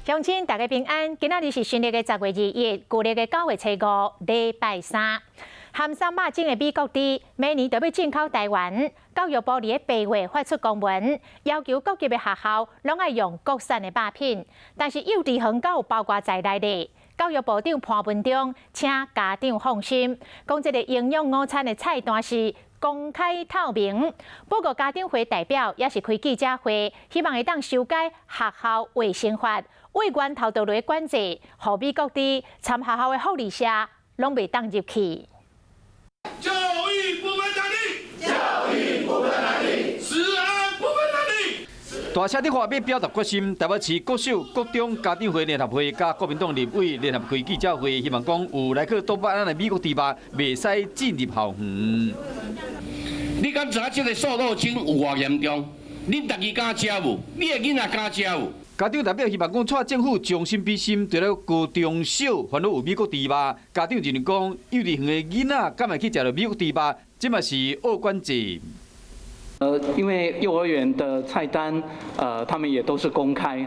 乡亲大家平安，今仔日是新历嘅10月2日，旧历嘅9月初5，礼拜三。含3肉种嘅美国猪，明年就要进口台湾。教育部伫8月发出公文，要求各级嘅学校拢要用国产嘅肉品，但是幼稚园有包括在内的。教育部长潘文忠请家长放心，讲这个营养午餐的菜单是公开透明。不过家长会代表也是开记者会，希望会当修改学校卫生法，为源头道路的管制，互美国猪参学校的福利社拢袂当入去。教育不分男女，教育不分男女，食安不分男女。大车的话要表达决心，台北市国小、国中家长会联合会加国民党立委联合开记者会，希望讲有来去多巴胺的美国猪肉袂使进入校园。你敢知影这个瘦肉精有偌严重？恁家己敢食无？你的囡仔敢食无？家长代表希望讲，带政府将心比心，除了高中小烦恼有美国猪肉，家长认为讲幼稚园的囡仔敢会去食到美国猪肉，这嘛是恶关制。因为幼儿园的菜单，他们也都是公开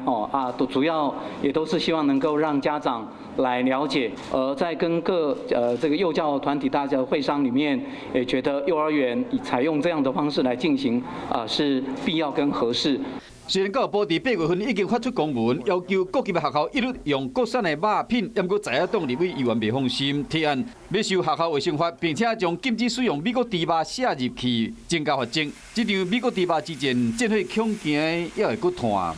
主要也都是希望能够让家长来了解。在跟各这个幼教团体大家会商里面，也觉得幼儿园采用这样的方式来进行是必要跟合适。虽然教育部伫8月份已经发出公文，要求各级的学校一律用国产的肉品，不过在野党立委议员袂放心，提案要修学校卫生法，并且将禁止使用美国猪肉写入去，增加罚则。这场美国猪肉之前，战火恐惊也会搁断。